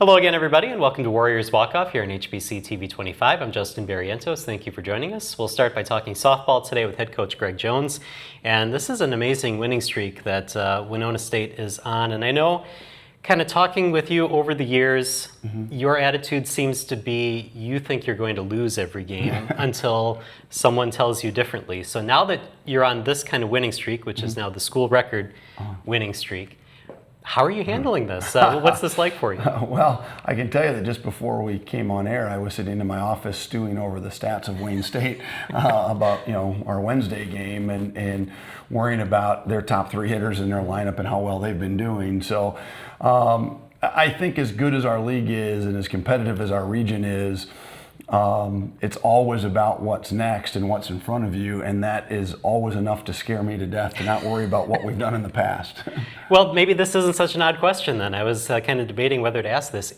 Hello again, everybody, and welcome to Warriors Walkoff here on HBC TV 25. I'm Justin Barrientos. Thank you for joining us. We'll start by talking softball today with head coach Greg Jones. And this is an amazing winning streak that Winona State is on. And I know, kind of talking with you over the years, your attitude seems to be you think you're going to lose every game until someone tells you differently. So now that you're on this kind of winning streak, which is now the school record winning streak, how are you handling this? What's this like for you? Well, I can tell you that just before we came on air, I was sitting in my office stewing over the stats of Wayne State about our Wednesday game and worrying about their top three hitters in their lineup and how well they've been doing. So I think as good as our league is and as competitive as our region is, it's always about what's next and what's in front of you, and that is always enough to scare me to death to not worry about what we've done in the past. Well, maybe this isn't such an odd question then. I was kind of debating whether to ask this.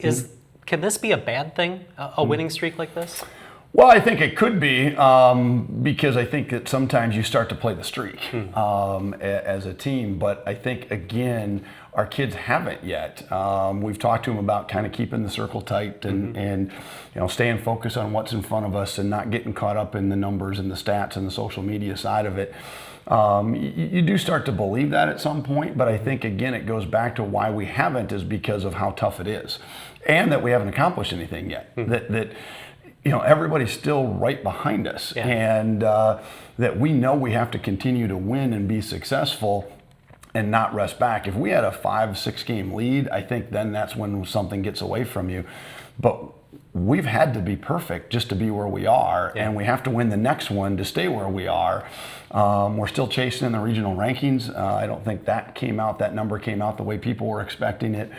Can this be a bad thing, a winning streak like this? Well, I think it could be because I think that sometimes you start to play the streak as a team. But I think, again, our kids haven't yet. We've talked to them about kind of keeping the circle tight and staying focused on what's in front of us and not getting caught up in the numbers and the stats and the social media side of it. You do start to believe that at some point, but I think, again, it goes back to why we haven't is because of how tough it is and that we haven't accomplished anything yet. Everybody's still right behind us, and that we know we have to continue to win and be successful and not rest back. If we had a 5-6 game lead, I think then that's when something gets away from you. But we've had to be perfect just to be where we are, and we have to win the next one to stay where we are. We're still chasing in the regional rankings. I don't think that number came out the way people were expecting it.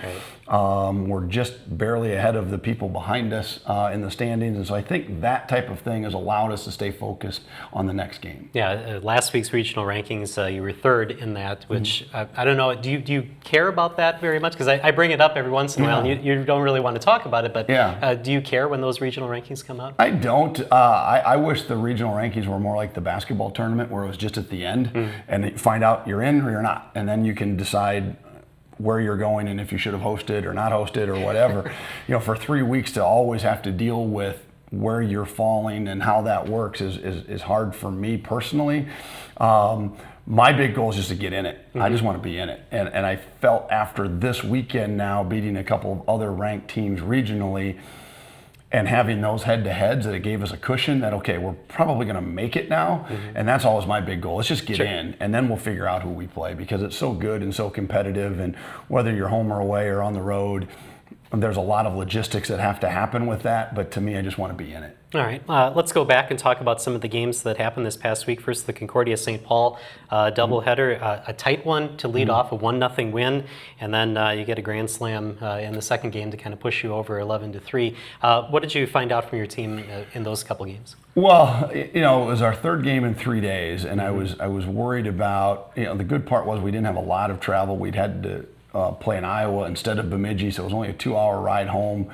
We're just barely ahead of the people behind us in the standings, and so I think that type of thing has allowed us to stay focused on the next game. Yeah, last week's regional rankings, you were third in that, which I don't know, do you care about that very much? Because I bring it up every once in a while, and you don't really want to talk about it, but do you care when those regional rankings come out? I don't. I wish the regional rankings were more like the basketball tournament where it was just at the end and you find out you're in or you're not, and then you can decide where you're going and if you should have hosted or not hosted or whatever. For 3 weeks to always have to deal with where you're falling and how that works is hard for me personally. My big goal is just to get in it. I just want to be in it. And I felt after this weekend now, beating a couple of other ranked teams regionally and having those head-to-heads, that it gave us a cushion that, okay, we're probably going to make it now. And that's always my big goal. Let's just get in, and then we'll figure out who we play, because it's so good and so competitive. And whether you're home or away or on the road, there's a lot of logistics that have to happen with that. But to me, I just want to be in it. All right, let's go back and talk about some of the games that happened this past week. First, the Concordia St. Paul doubleheader, a tight one to lead off, a 1-0 win, and then you get a grand slam in the second game to kind of push you over 11-3. What did you find out from your team in those couple games? Well, it was our third game in 3 days, and I was worried about, the good part was we didn't have a lot of travel. We'd had to play in Iowa instead of Bemidji, so it was only a 2-hour ride home.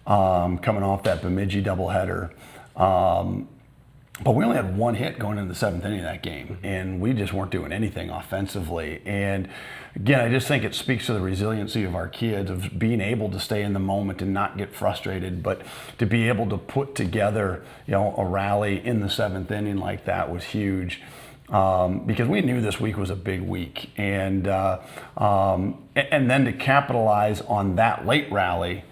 Coming off that Bemidji doubleheader. But we only had one hit going into the seventh inning of that game, and we just weren't doing anything offensively. And again, I just think it speaks to the resiliency of our kids, of being able to stay in the moment and not get frustrated, but to be able to put together, a rally in the seventh inning like that was huge. Because we knew this week was a big week, and then to capitalize on that late rally,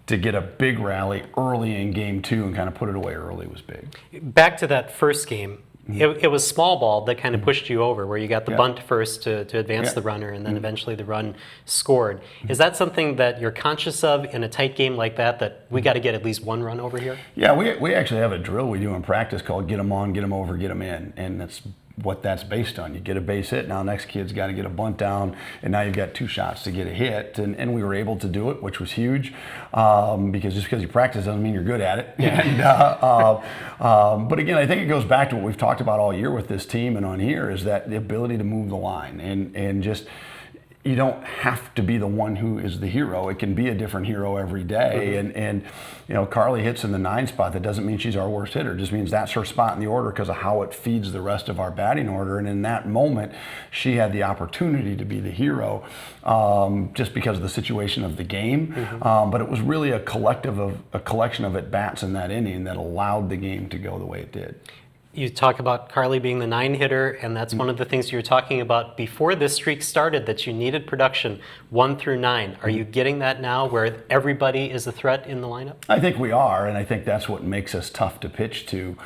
to get a big rally early in game 2 and kind of put it away early was big. Back to that first game, it was small ball that kind of pushed you over, where you got the bunt first to advance the runner, and then eventually the run scored. Is that something that you're conscious of in a tight game like that we got to get at least one run over here? Yeah, we actually have a drill we do in practice called get them on, get them over, get them in, and that's what that's based on. You get a base hit, now next kid's got to get a bunt down, and now you've got 2 shots to get a hit, and we were able to do it, which was huge, because just because you practice doesn't mean you're good at it. But again, I think it goes back to what we've talked about all year with this team and on here, is that the ability to move the line and just you don't have to be the one who is the hero. It can be a different hero every day. And you know, Carly hits in the 9 spot. That doesn't mean she's our worst hitter. It just means that's her spot in the order because of how it feeds the rest of our batting order. And in that moment, she had the opportunity to be the hero just because of the situation of the game. But it was really a collection of at-bats in that inning that allowed the game to go the way it did. You talk about Carly being the 9 hitter, and that's one of the things you were talking about before this streak started, that you needed production 1 through 9. Are you getting that now where everybody is a threat in the lineup? I think we are, and I think that's what makes us tough to pitch to.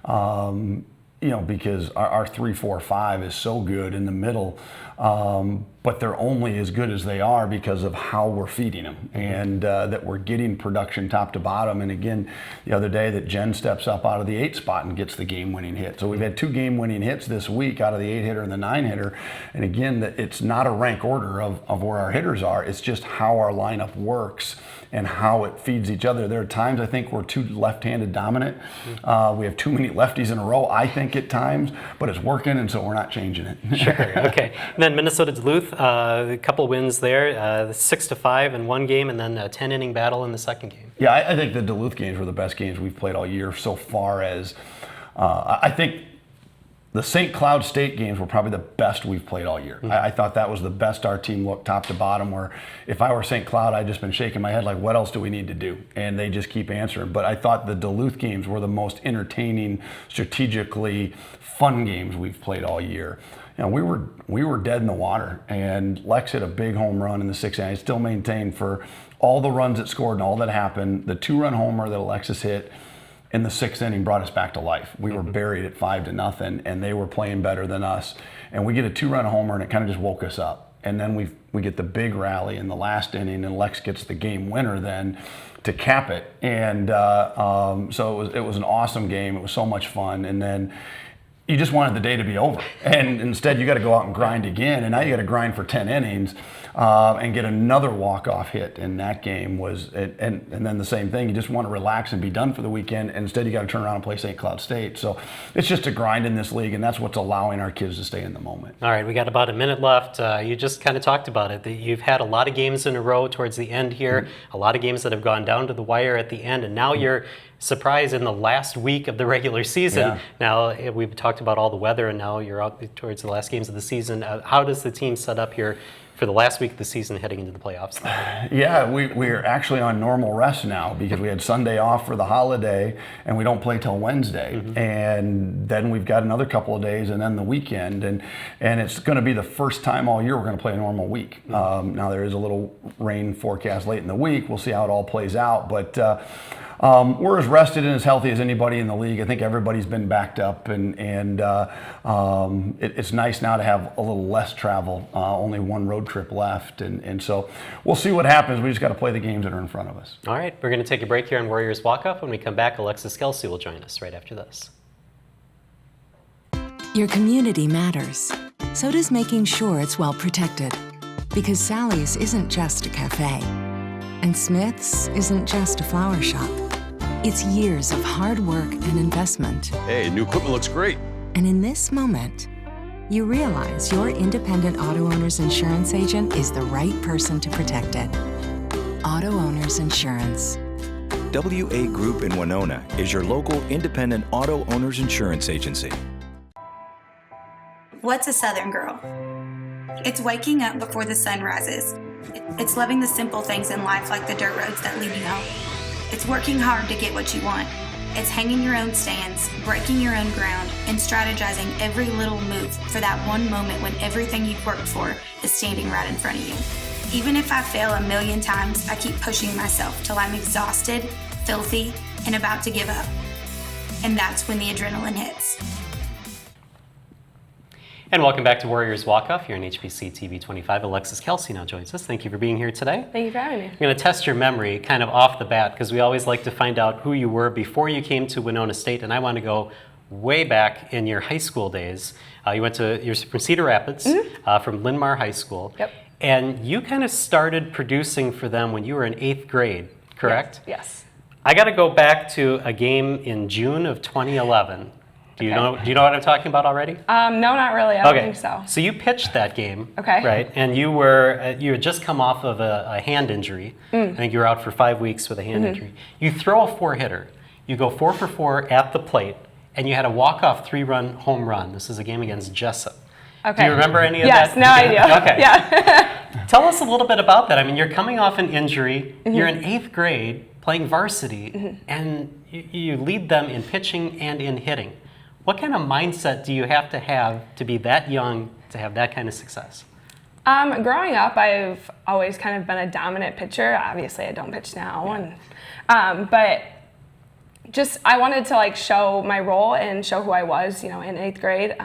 You know, because our 3, 4, 5 is so good in the middle, but they're only as good as they are because of how we're feeding them, and that we're getting production top to bottom. And again, the other day that Jen steps up out of the 8 spot and gets the game-winning hit. So we've had 2 game-winning hits this week out of the 8 hitter and the 9 hitter. And again, it's not a rank order of where our hitters are. It's just how our lineup works and how it feeds each other. There are times I think we're too left-handed dominant. We have too many lefties in a row, I think, at times, but it's working, and so we're not changing it. Sure, okay. And then Minnesota Duluth, a couple wins there, 6-5 in one game, and then a 10-inning battle in the second game. Yeah, I think the Duluth games were the best games we've played all year so far as, I think the St. Cloud State games were probably the best we've played all year. I thought that was the best our team looked top to bottom, where if I were St. Cloud, I'd just been shaking my head like, what else do we need to do? And they just keep answering. But I thought the Duluth games were the most entertaining, strategically fun games we've played all year. You know, we were dead in the water, and Lex hit a big home run in the 6th inning. I still maintain for all the runs that scored and all that happened, the 2-run homer that Alexis hit in the 6th inning brought us back to life. We were buried at 5-0, and they were playing better than us. And we get a 2-run homer, and it kind of just woke us up. And then we get the big rally in the last inning, and Lex gets the game winner then to cap it. And so it was an awesome game. It was so much fun. And then you just wanted the day to be over. And instead, you got to go out and grind again. And now you got to grind for 10 innings and get another walk-off hit in that game. And then the same thing. You just want to relax and be done for the weekend. And instead, you got to turn around and play St. Cloud State. So it's just a grind in this league, and that's what's allowing our kids to stay in the moment. All right, we got about a minute left. You just kind of talked about it. That you've had a lot of games in a row towards the end here, a lot of games that have gone down to the wire at the end, and now you're surprised in the last week of the regular season. Yeah. Now, we've talked about all the weather, and now you're out towards the last games of the season. How does the team set up here for the last week of the season heading into the playoffs? Yeah, we're actually on normal rest now because we had Sunday off for the holiday, and we don't play till Wednesday. And then we've got another couple of days and then the weekend. And it's going to be the first time all year we're going to play a normal week. Now, there is a little rain forecast late in the week. We'll see how it all plays out. But we're as rested and as healthy as anybody in the league. I think everybody's been backed up, and it's nice now to have a little less travel, only one road trip left. And so we'll see what happens. We just got to play the games that are in front of us. All right, we're going to take a break here on Warriors Walkoff. When we come back, Alexis Kelsey will join us right after this. Your community matters. So does making sure it's well protected. Because Sally's isn't just a cafe. And Smith's isn't just a flower shop. It's years of hard work and investment. Hey, new equipment looks great. And in this moment, you realize your independent auto owner's insurance agent is the right person to protect it. Auto Owners Insurance. WA Group in Winona is your local independent auto owners insurance agency. What's a Southern girl? It's waking up before the sun rises. It's loving the simple things in life, like the dirt roads that lead you home. It's working hard to get what you want. It's hanging your own stands, breaking your own ground, and strategizing every little move for that one moment when everything you've worked for is standing right in front of you. Even if I fail a million times, I keep pushing myself till I'm exhausted, filthy, and about to give up. And that's when the adrenaline hits. And welcome back to Warriors Walkoff here on HBC TV 25. Alexis Kelsey now joins us. Thank you for being here today. Thank you for having me. I'm going to test your memory kind of off the bat because we always like to find out who you were before you came to Winona State, and I want to go way back in your high school days. You're from Cedar Rapids, from Linn-Mar High School. Yep. And you kind of started producing for them when you were in 8th grade, correct? Yes. I got to go back to a game in June of 2011. Do you know what I'm talking about already? No, not really. I don't think so. So you pitched that game, Okay. right? And you had just come off of a hand injury. I think you were out for 5 weeks with a hand injury. You throw a 4-hitter. You go 4 for 4 at the plate, and you had a walk-off 3-run home run. This is a game against Jessup. Okay. Do you remember any of yes, that? Yes, no idea. Okay. Yeah. Tell us a little bit about that. I mean, you're coming off an injury. You're in 8th grade playing varsity, and you lead them in pitching and in hitting. What kind of mindset do you have to be that young to have that kind of success? Growing up, I've always kind of been a dominant pitcher. Obviously, I don't pitch now, but just I wanted to like show my role and show who I was. In 8th grade,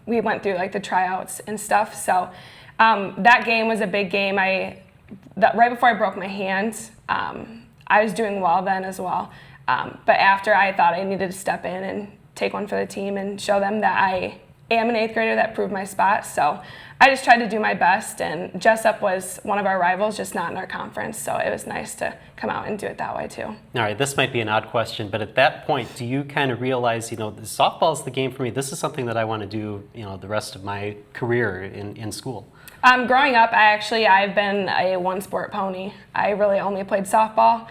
we went through like the tryouts and stuff. So that game was a big game. Right before I broke my hand, I was doing well then as well. But after, I thought I needed to step in and take one for the team and show them that I am an 8th grader that proved my spot. So I just tried to do my best, and Jessup was one of our rivals, just not in our conference. So it was nice to come out and do it that way too. All right, this might be an odd question, but at that point, do you kind of realize, softball is the game for me. This is something that I want to do, the rest of my career in school. Growing up, I've been a one-sport pony. I really only played softball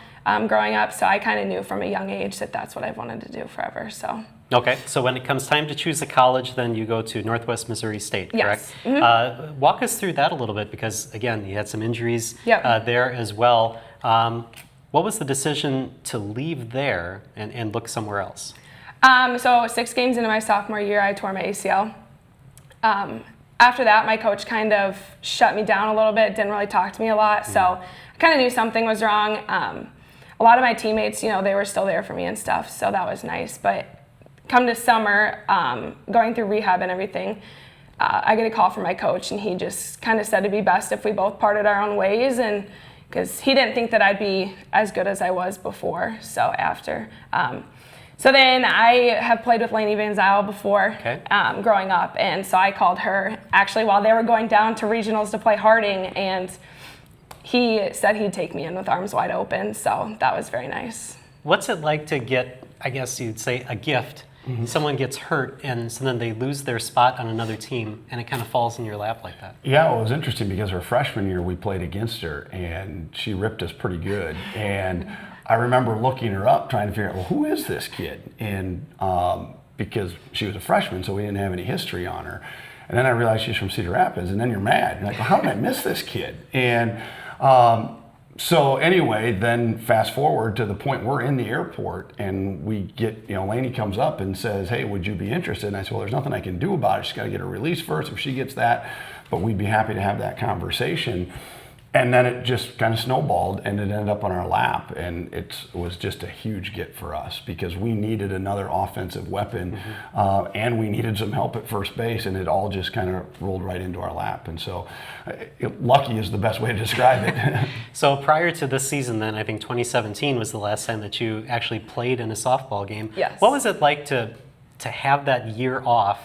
growing up, so I kind of knew from a young age that that's what I wanted to do forever. So. Okay, so when it comes time to choose a college, then you go to Northwest Missouri State, correct? Yes. Walk us through that a little bit, because again, you had some injuries there as well. What was the decision to leave there and look somewhere else? So 6 games into my sophomore year, I tore my ACL. After that, my coach kind of shut me down a little bit, didn't really talk to me a lot, so I kind of knew something was wrong. A lot of my teammates, they were still there for me and stuff, so that was nice. But come to summer, going through rehab and everything, I get a call from my coach, and he just kind of said it'd be best if we both parted our own ways, and because he didn't think that I'd be as good as I was before. So so then I have played with Lainey Van Zyl before, growing up, and so I called her actually while they were going down to regionals to play Harding, and he said he'd take me in with arms wide open, so that was very nice. What's it like to get, I guess you'd say, a gift? Someone gets hurt, and so then they lose their spot on another team, and it kind of falls in your lap like that. Yeah, well, it was interesting because her freshman year we played against her, and she ripped us pretty good. And I remember looking her up, trying to figure out, well, who is this kid? And because she was a freshman, so we didn't have any history on her. And then I realized she's from Cedar Rapids, and then you're mad. You're like, well, how did I miss this kid? And so anyway, then fast forward to the point we're in the airport, and we get, Lainey comes up and says, hey, would you be interested? And I said, well, there's nothing I can do about it. She's got to get her release first if she gets that, but we'd be happy to have that conversation. And then it just kind of snowballed, and it ended up on our lap, and it was just a huge get for us because we needed another offensive weapon, and we needed some help at first base, and it all just kind of rolled right into our lap. And so lucky is the best way to describe it. So prior to this season then, I think 2017 was the last time that you actually played in a softball game. Yes. What was it like to have that year off?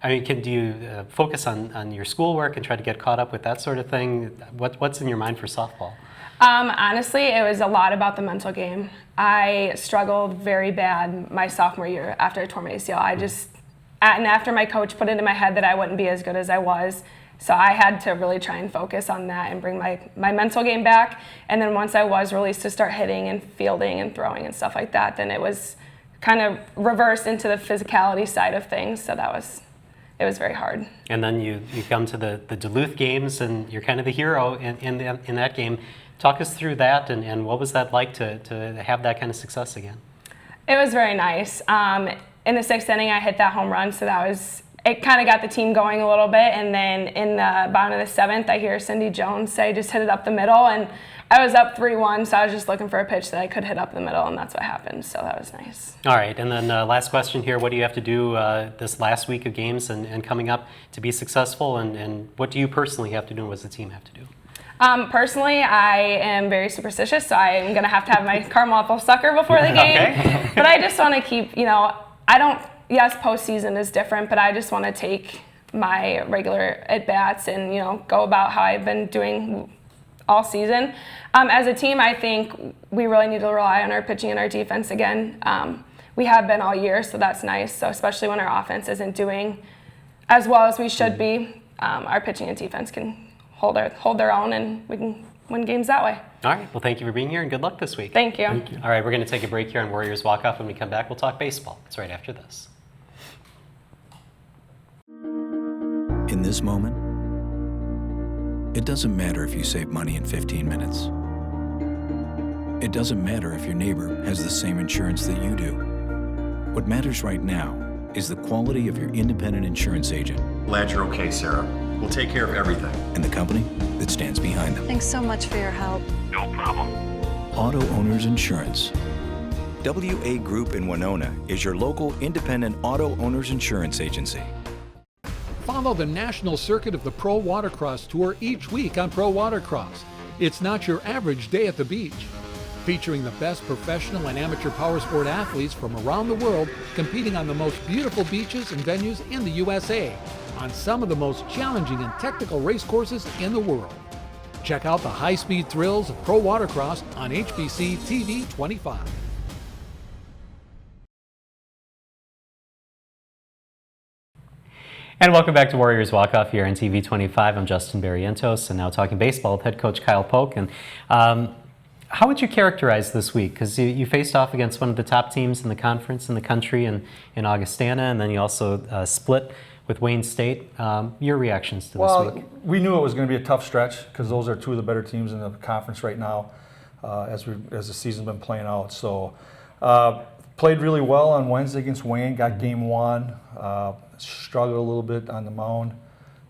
I mean, do you focus on your schoolwork and try to get caught up with that sort of thing? What's in your mind for softball? Honestly, it was a lot about the mental game. I struggled very bad my sophomore year after I tore my ACL. And after my coach put it in my head that I wouldn't be as good as I was, so I had to really try and focus on that and bring my mental game back. And then once I was released to start hitting and fielding and throwing and stuff like that, then it was kind of reversed into the physicality side of things. So it was very hard. And then you come to the Duluth games, and you're kind of the hero in that game. Talk us through that, and what was that like to have that kind of success again? It was very nice. In the 6th inning, I hit that home run, so it kind of got the team going a little bit. And then in the bottom of the 7th, I hear Cindy Jones say, just hit it up the middle. And I was up 3-1, so I was just looking for a pitch that I could hit up the middle, and that's what happened. So that was nice. All right, and then last question here. What do you have to do this last week of games and coming up to be successful? And what do you personally have to do, and what does the team have to do? Personally, I am very superstitious, so I'm going to have my caramel apple sucker before the game. Okay. But I just want to keep, yes, postseason is different, but I just want to take my regular at-bats and, go about how I've been doing all season. As a team, I think we really need to rely on our pitching and our defense again. we have been all year, so that's nice. So especially when our offense isn't doing as well as we should be, our pitching and defense can hold their own, and we can win games that way. All right. Well, thank you for being here, and good luck this week. Thank you. All right, we're going to take a break here on Warriors Walk-Off. When we come back, we'll talk baseball. It's right after this. In this moment, it doesn't matter if you save money in 15 minutes. It doesn't matter if your neighbor has the same insurance that you do. What matters right now is the quality of your independent insurance agent. Glad you're okay, Sarah. We'll take care of everything. And the company that stands behind them. Thanks so much for your help. No problem. Auto Owners Insurance. WA Group in Winona is your local independent auto owners insurance agency. Follow the national circuit of the Pro Watercross Tour each week on Pro Watercross. It's not your average day at the beach. Featuring the best professional and amateur power sport athletes from around the world competing on the most beautiful beaches and venues in the USA on some of the most challenging and technical race courses in the world. Check out the high-speed thrills of Pro Watercross on HBC TV 25. And welcome back to Warriors Walk-Off here on TV 25. I'm Justin Barrientos, and now talking baseball with head coach Kyle Polk. And how would you characterize this week? Because you faced off against one of the top teams in the conference in the country in Augustana, and then you also split with Wayne State. Your reactions to this week? We knew it was going to be a tough stretch because those are two of the better teams in the conference right now as the season's been playing out. So played really well on Wednesday against Wayne, got game one. Struggled a little bit on the mound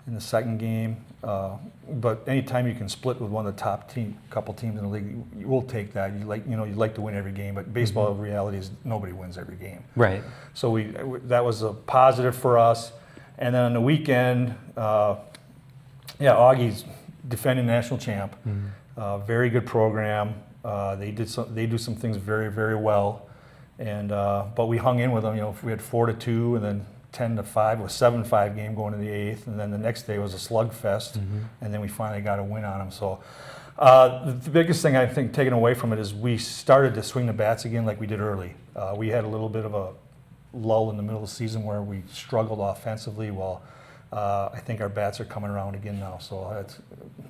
in the second game, but anytime you can split with one of the top couple teams in the league, you will take that. You like to win every game, but baseball reality is nobody wins every game. Right. So that was a positive for us. And then on the weekend, Augie's defending national champ. Very good program. They do some things very, very well, and but we hung in with them. We had 4-2, and then 10-5. It was 7-5 game going to the 8th, and then the next day was a slugfest, and then we finally got a win on them. So the biggest thing I think taken away from it is we started to swing the bats again like we did early. We had a little bit of a lull in the middle of the season where we struggled offensively. Well, I think our bats are coming around again now, so that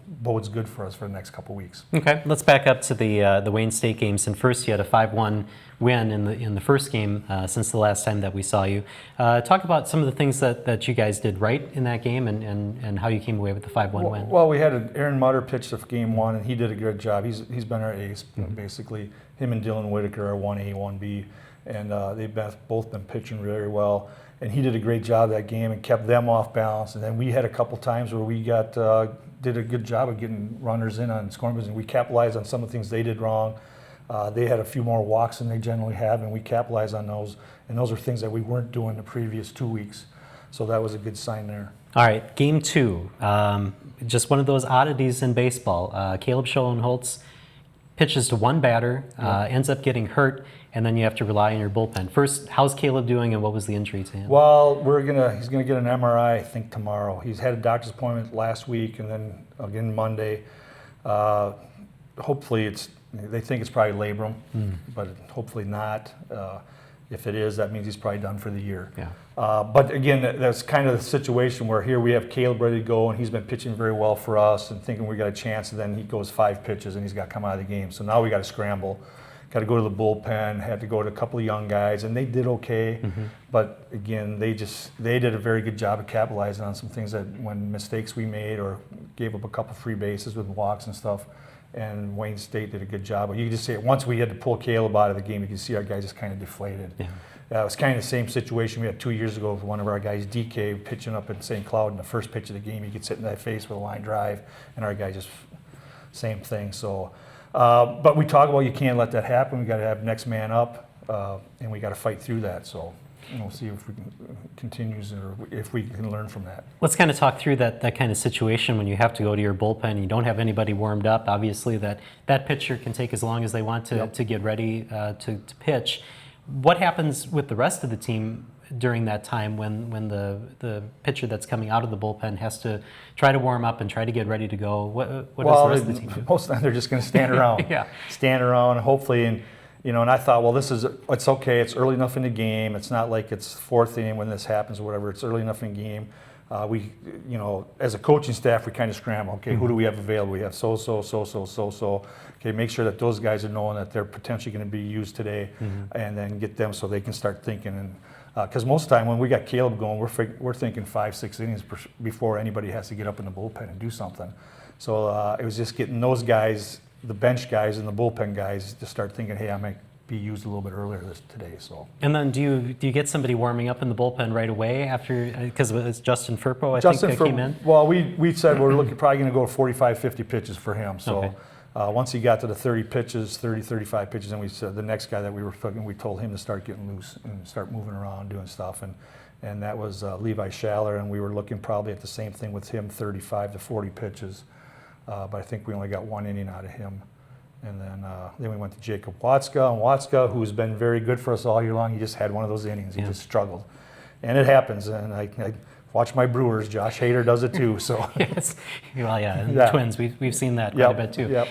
bodes good for us for the next couple weeks. Okay, let's back up to the Wayne State games. And first, you had a 5-1 win in the first game since the last time that we saw you. Talk about some of the things that you guys did right in that game and how you came away with the 5-1 win. Well, we had Aaron Mutter pitch the game one, and he did a good job. He's been our ace, basically. Him and Dylan Whitaker are 1A, 1B, and they've both been pitching very well. And he did a great job that game and kept them off balance. And then we had a couple times where we did a good job of getting runners in on scoring position. We capitalized on some of the things they did wrong. They had a few more walks than they generally have, and we capitalized on those. And those are things that we weren't doing the previous 2 weeks. So that was a good sign there. All right, game two. Just one of those oddities in baseball. Caleb Schoenholtz pitches to one batter, ends up getting hurt, and then you have to rely on your bullpen. First, how's Caleb doing, and what was the injury to him? Well, he's gonna get an MRI, I think, tomorrow. He's had a doctor's appointment last week, and then again Monday. Hopefully, they think it's probably labrum, but hopefully not. If it is, that means he's probably done for the year. Yeah. But again, that's kind of the situation where here we have Caleb ready to go, and he's been pitching very well for us and thinking we got a chance, and then he goes 5 pitches and he's got to come out of the game. So now we got to scramble, got to go to the bullpen, had to go to a couple of young guys, and they did okay. But again, they did a very good job of capitalizing on some things that when mistakes we made or gave up a couple free bases with walks and stuff. And Wayne State did a good job. But you can just see it. Once we had to pull Caleb out of the game, you can see our guys just kind of deflated. Yeah. It was kind of the same situation we had 2 years ago with one of our guys, DK, pitching up in St. Cloud in the first pitch of the game. He gets hit in that face with a line drive, and our guy just same thing. So, but we talk about you can't let that happen. We got to have next man up, and we got to fight through that. So. We'll see if we can continues or if we can learn from that. Let's kind of talk through that kind of situation when you have to go to your bullpen and you don't have anybody warmed up. Obviously, that pitcher can take as long as they want to get ready to pitch. What happens with the rest of the team during that time when the pitcher that's coming out of the bullpen has to try to warm up and try to get ready to go? What does the rest of the team do? Most of the time they're just going to stand around. Stand around, hopefully. And You know, and I thought, well, it's okay. It's early enough in the game. It's not like it's fourth inning when this happens or whatever. It's early enough in the game. We, you know, as a coaching staff, we kind of scramble. Okay, who do we have available? We have so. Okay, make sure that those guys are knowing that they're potentially going to be used today, and then get them so they can start thinking. And because most of the time when we got Caleb going, we're thinking 5-6 innings before anybody has to get up in the bullpen and do something. So it was just getting those guys, the bench guys and the bullpen guys, to start thinking, hey, I might be used a little bit earlier today. So. And then do you get somebody warming up in the bullpen right away after, because it's Justin Firpo, I think, that came in? Well, we said we're probably going to go 45, 50 pitches for him. So Okay. Once he got to the 30 pitches, 30, 35 pitches, and we said the next guy that we were picking, we told him to start getting loose and start moving around, doing stuff. And that was Levi Schaller, and we were looking probably at the same thing with him, 35 to 40 pitches. But I think we only got 1 inning out of him. And then we went to Jacob Watska, and Watska, who's been very good for us all year long, he just had one of those innings. He just struggled. And it happens, and I watch my Brewers. Josh Hader does it too. So Yes. Well, yeah, and the Twins, we've seen that quite a bit too. Yep.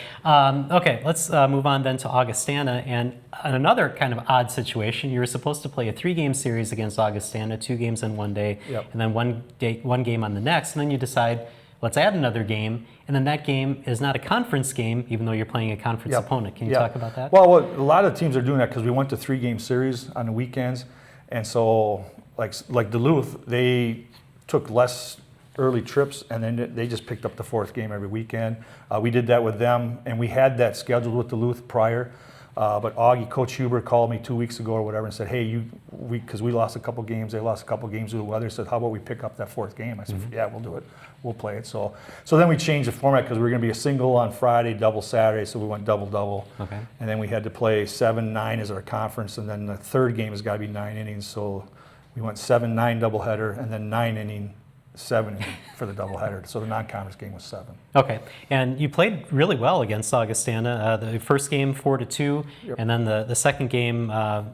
Okay, let's move on then to Augustana. And another kind of odd situation, you were supposed to play a 3-game series against Augustana, 2 games in one day, and then one game on the next, and then you decide, let's add another game, and then that game is not a conference game, even though you're playing a conference opponent. Can you talk about that? Well, a lot of teams are doing that because we went to 3-game series on the weekends, and so like Duluth, they took less early trips, and then they just picked up the 4th game every weekend. We did that with them, and we had that scheduled with Duluth prior. But Augie, Coach Huber, called me 2 weeks ago or whatever and said, hey, because we lost a couple games, they lost a couple games due to weather, said, how about we pick up that 4th game? I said, yeah, we'll do it. We'll play it. So then we changed the format because we were going to be a single on Friday, double Saturday, so we went double. Okay. And then we had to play 7-9 as our conference, and then the 3rd game has got to be 9 innings. So we went 7-9 doubleheader, and then 9 inning, 7 inning for the doubleheader. So the non-conference game was 7. Okay, and you played really well against Augustana. The first game 4-2, and then the second game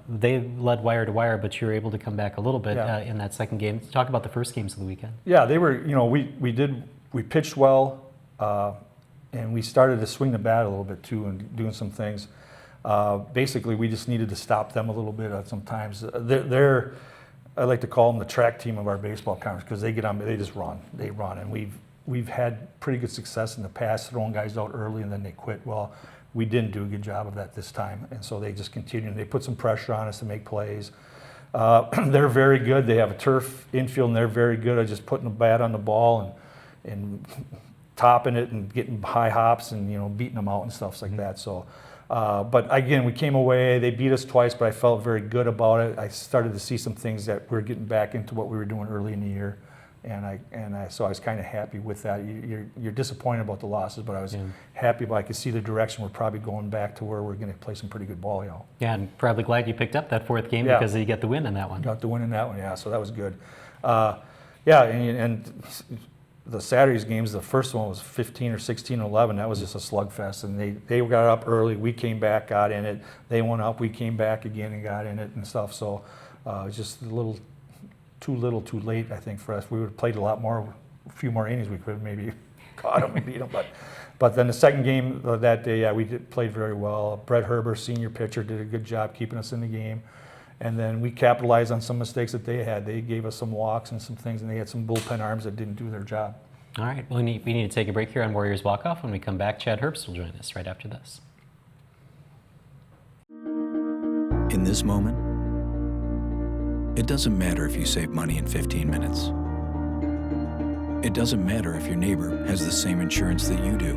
they led wire to wire, but you were able to come back a little bit in that second game. Talk about the first games of the weekend. Yeah, they were. You know, we pitched well, and we started to swing the bat a little bit too, and doing some things. Basically, we just needed to stop them a little bit sometimes. They're I like to call them the track team of our baseball conference because they just run, and we've had pretty good success in the past throwing guys out early and then they quit. Well, we didn't do a good job of that this time, and so they just continued. They put some pressure on us to make plays. They're very good. They have a turf infield, and they're very good at just putting the bat on the ball and topping it and getting high hops and beating them out and stuff like that. So. But again, we came away, they beat us twice, but I felt very good about it. I started to see some things that we're getting back into what we were doing early in the year. So I was kind of happy with that. You're disappointed about the losses, but I was happy I could see the direction we're probably going back to where we're going to play some pretty good ball. Yeah, and probably glad you picked up that 4th game because you get the win in that one. Got the win in that one, yeah, so that was good. And the Saturday's games, the first one was 15 or 16-11. That was just a slugfest, and they got up early. We came back, got in it. They went up. We came back again and got in it and stuff. So it was just a little too late, I think, for us. We would have played a lot more, a few more innings. We could have maybe caught them and beat them. But then the second game that day, we played very well. Brett Herber, senior pitcher, did a good job keeping us in the game. And then we capitalized on some mistakes that they had. They gave us some walks and some things, and they had some bullpen arms that didn't do their job. All right, well, we need to take a break here on Warriors Walkoff. When we come back, Chad Herbst will join us right after this. In this moment, it doesn't matter if you save money in 15 minutes. It doesn't matter if your neighbor has the same insurance that you do.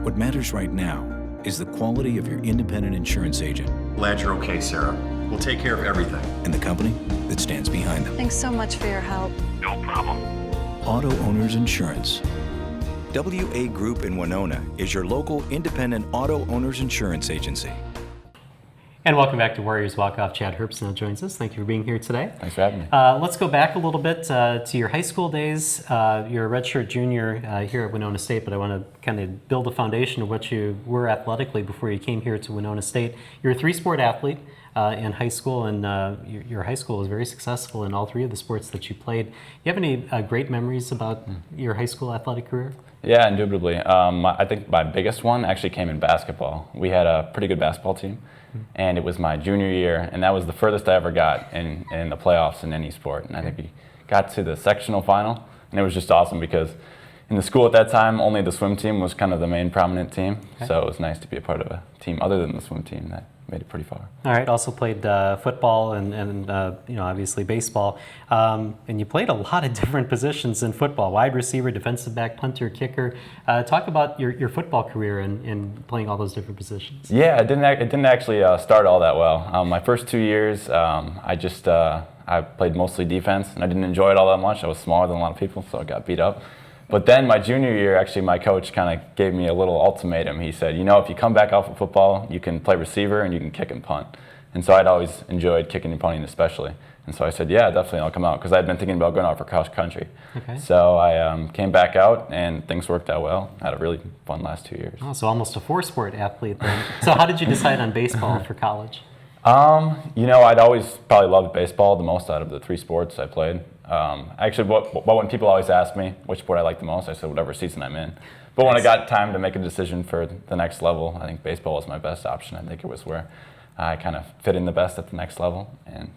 What matters right now is the quality of your independent insurance agent. Glad you're okay, Sarah. We'll take care of everything. And the company that stands behind them. Thanks so much for your help. No problem. Auto Owners Insurance. WA Group in Winona is your local independent auto owners insurance agency. And welcome back to Warriors Walkoff. Chad Herbst now joins us. Thank you for being here today. Thanks for having me. Let's go back a little bit to your high school days. You're a redshirt junior here at Winona State, but I want to kind of build a foundation of what you were athletically before you came here to Winona State. You're a 3-sport athlete. in high school, and your high school was very successful in all three of the sports that you played. Do you have any great memories about your high school athletic career? Yeah, indubitably. I think my biggest one actually came in basketball. We had a pretty good basketball team, and it was my junior year, and that was the furthest I ever got in the playoffs in any sport. And I think we got to the sectional final, and it was just awesome because in the school at that time, only the swim team was kind of the main prominent team. Okay. So it was nice to be a part of a team other than the swim team that made it pretty far. All right. Also played football and obviously baseball. And you played a lot of different positions in football: wide receiver, defensive back, punter, kicker. Talk about your football career and playing all those different positions. Yeah, it didn't actually start all that well. My first 2 years, I played mostly defense, and I didn't enjoy it all that much. I was smaller than a lot of people, so I got beat up. But then my junior year, actually, my coach kind of gave me a little ultimatum. He said, if you come back off of football, you can play receiver and you can kick and punt. And so I'd always enjoyed kicking and punting especially. And so I said, yeah, definitely, I'll come out, because I'd been thinking about going out for cross country. Okay. So I came back out, and things worked out well. I had a really fun last 2 years. Oh, so almost a four-sport athlete then. So how did you decide on baseball for college? I'd always probably loved baseball the most out of the three sports I played. Actually, when people always ask me which sport I like the most, I said whatever season I'm in. But when I got time to make a decision for the next level, I think baseball was my best option. I think it was where I kind of fit in the best at the next level, and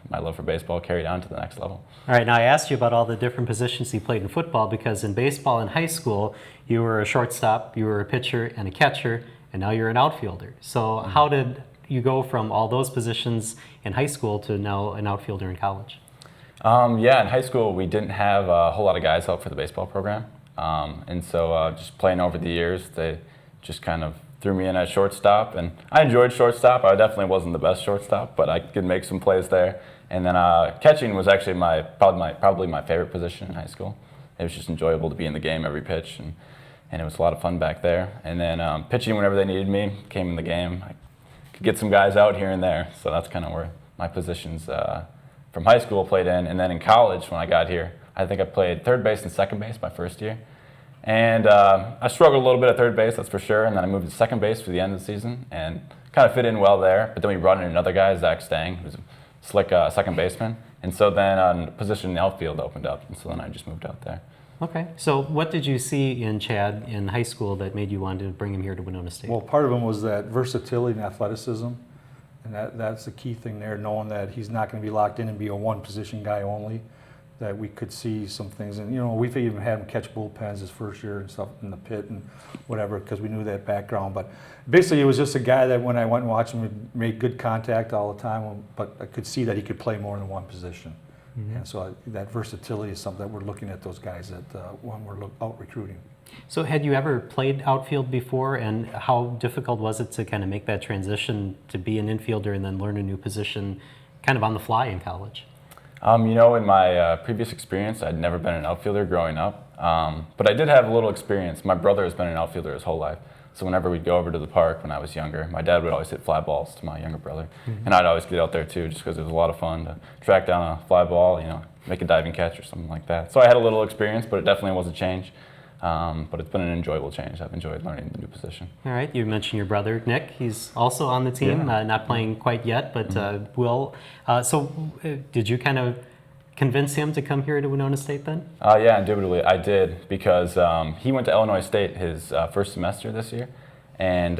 my love for baseball carried on to the next level. All right, now I asked you about all the different positions you played in football, because in baseball in high school, you were a shortstop, you were a pitcher and a catcher, and now you're an outfielder. So how did you go from all those positions in high school to now an outfielder in college? In high school we didn't have a whole lot of guys out for the baseball program, and so just playing over the years, they just kind of threw me in at shortstop, and I enjoyed shortstop. I definitely wasn't the best shortstop, but I could make some plays there. And then catching was actually probably my favorite position in high school. It was just enjoyable to be in the game every pitch, and it was a lot of fun back there. And then pitching whenever they needed me, came in the game. I could get some guys out here and there, so that's kind of where my positions from high school played in. And then in college, when I got here, I think I played third base and second base my first year. And I struggled a little bit at third base, that's for sure. And then I moved to second base for the end of the season and kind of fit in well there. But then we brought in another guy, Zach Stang, who's a slick second baseman. And so then a position in the outfield opened up. And so then I just moved out there. Okay. So what did you see in Chad in high school that made you want to bring him here to Winona State? Well, part of him was that versatility and athleticism. And that's the key thing there, knowing that he's not going to be locked in and be a one-position guy only, that we could see some things. And, we've even had him catch bullpens his first year and stuff in the pit and whatever, because we knew that background. But basically, it was just a guy that when I went and watched him, he made good contact all the time, but I could see that he could play more than one position. Mm-hmm. And so that versatility is something that we're looking at those guys when we're out recruiting. So had you ever played outfield before, and how difficult was it to kind of make that transition to be an infielder and then learn a new position kind of on the fly in college? In my previous experience, I'd never been an outfielder growing up, but I did have a little experience. My brother has been an outfielder his whole life, so whenever we'd go over to the park when I was younger, my dad would always hit fly balls to my younger brother, mm-hmm. and I'd always get out there too, just because it was a lot of fun to track down a fly ball, make a diving catch or something like that. So I had a little experience, but it definitely was a change. But it's been an enjoyable change. I've enjoyed learning the new position. All right, you mentioned your brother, Nick. He's also on the team, not playing quite yet, but mm-hmm. will. Did you kind of convince him to come here to Winona State then? Yeah, indubitably. I did, because he went to Illinois State his first semester this year, and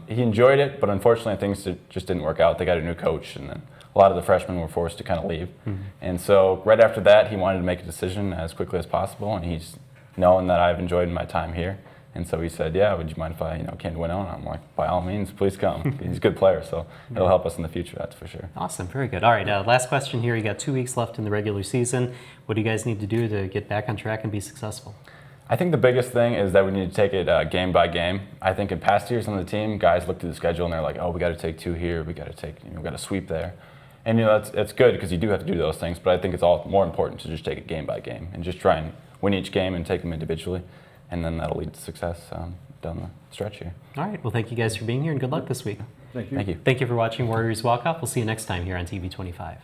he enjoyed it, but unfortunately things just didn't work out. They got a new coach, and then a lot of the freshmen were forced to kind of leave. Mm-hmm. And so right after that, he wanted to make a decision as quickly as possible, and he's knowing that I've enjoyed my time here. And so he said, yeah, would you mind if I came to Winona? I'm like, by all means, please come. He's a good player, so it'll help us in the future, that's for sure. Awesome, very good. All right, last question here. You got 2 weeks left in the regular season. What do you guys need to do to get back on track and be successful? I think the biggest thing is that we need to take it game by game. I think in past years on the team, guys looked at the schedule and they're like, oh, we got to take 2 here, we got to take, we got to sweep there. And that's good, because you do have to do those things, but I think it's all more important to just take it game by game and just try and win each game and take them individually, and then that'll lead to success down the stretch here. All right. Well, thank you guys for being here, and good luck this week. Thank you. Thank you. Thank you for watching Warriors Walkoff. We'll see you next time here on TV 25.